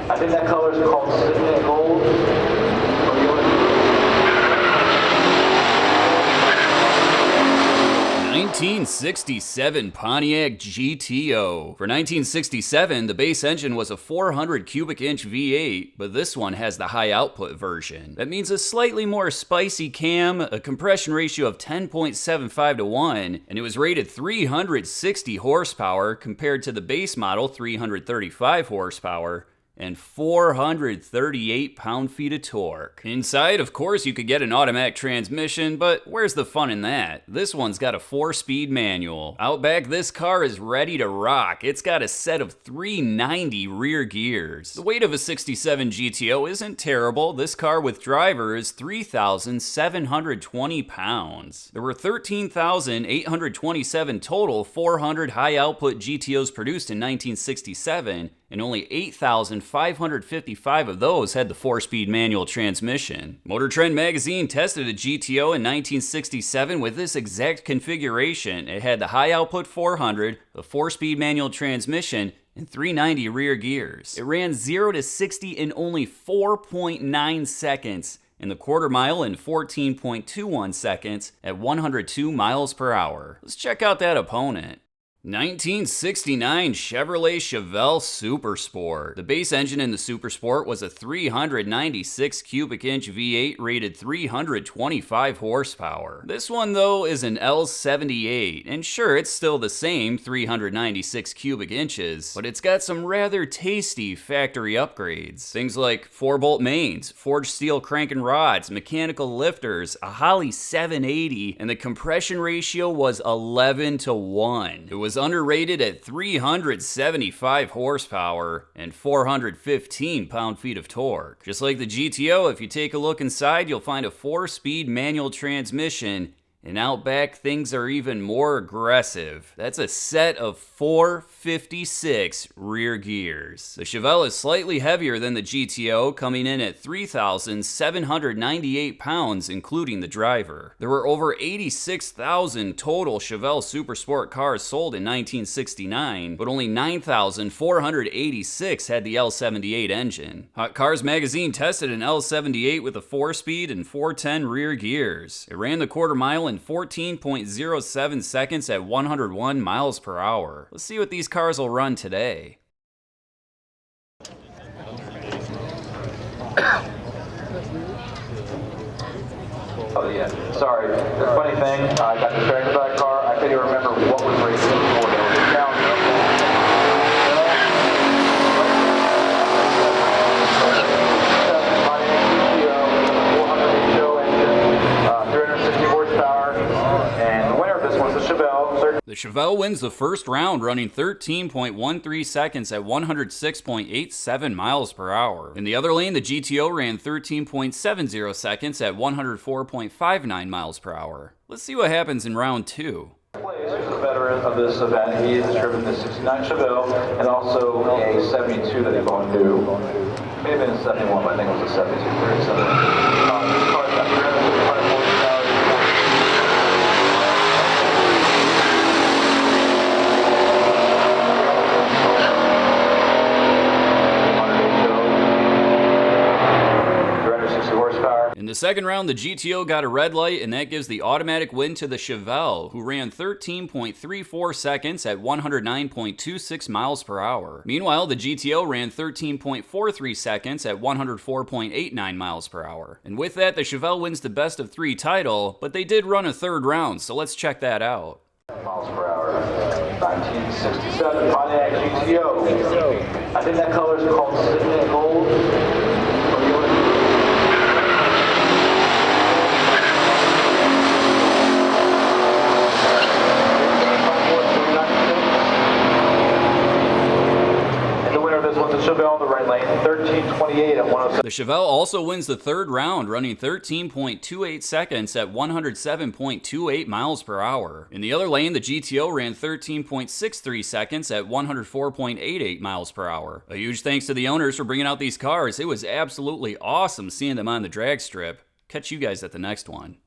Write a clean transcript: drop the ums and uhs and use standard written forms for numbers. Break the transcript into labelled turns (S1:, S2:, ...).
S1: I think that color is called Sydney Gold.
S2: 1967 Pontiac GTO. For 1967, the base engine was a 400 cubic inch V8, but this one has the high output version. That means a slightly more spicy cam, a compression ratio of 10.75 to 1, and it was rated 360 horsepower compared to the base model 335 horsepower. And 438 pound-feet of torque. Inside, of course, you could get an automatic transmission, but where's the fun in that? This one's got a 4-speed manual. Out back, this car is ready to rock. It's got a set of 390 rear gears. The weight of a 67 GTO isn't terrible. This car with driver is 3,720 pounds. There were 13,827 total 400 high-output GTOs produced in 1967, and only 8,555 of those had the 4-speed manual transmission. Motor Trend magazine tested a GTO in 1967 with this exact configuration. It had the high output 400, a 4-speed manual transmission, and 390 rear gears. It ran 0 to 60 in only 4.9 seconds, and the quarter mile in 14.21 seconds at 102 miles per hour. Let's check out that opponent. 1969 Chevrolet Chevelle Super Sport. The base engine in the Super Sport was a 396 cubic inch V8 rated 325 horsepower. This one though is an L78, and sure, it's still the same 396 cubic inches, but it's got some rather tasty factory upgrades. Things like 4-bolt mains, forged steel crank and rods, mechanical lifters, a Holley 780, and the compression ratio was 11 to 1. It was underrated at 375 horsepower and 415 pound-feet of torque. Just like the GTO, if you take a look inside, you'll find a 4-speed manual transmission, and out back, things are even more aggressive. That's a set of 456 rear gears. The Chevelle is slightly heavier than the GTO, coming in at 3,798 pounds, including the driver. There were over 86,000 total Chevelle Super Sport cars sold in 1969, but only 9,486 had the L78 engine. Hot Cars magazine tested an L78 with a 4-speed and 410 rear gears. It ran the quarter mile in 14.07 seconds at 101 miles per hour. Let's see what these cars will run today.
S1: Oh yeah, sorry. The funny thing, I got distracted by a car. I couldn't even remember what was racing before. There was a challenge.
S2: The Chevelle wins the first round, running 13.13 seconds at 106.87 miles per hour. In the other lane, the GTO ran 13.70 seconds at 104.59 miles per hour. Let's see what happens in round 2.
S1: He's a veteran of this event. He has driven the 69 Chevelle and also a 72 that he bought new. May have been a 71, but I think it was a 72. This car's got 365 horsepower.
S2: In the second round, the GTO got a red light, and that gives the automatic win to the Chevelle, who ran 13.34 seconds at 109.26 miles per hour. Meanwhile, the GTO ran 13.43 seconds at 104.89 miles per hour. And with that, the Chevelle wins the best of 3 title, but they did run a third round, so let's check that out.
S1: Miles per hour. 1967 Pontiac GTO. I think that color is called Sydney Gold. Chevelle, the right lane, 13.28 at 107.
S2: The Chevelle also wins the third round, running 13.28 seconds at 107.28 miles per hour. In the other lane, the GTO ran 13.63 seconds at 104.88 miles per hour. A huge thanks to the owners for bringing out these cars. It was absolutely awesome seeing them on the drag strip. Catch you guys at the next one.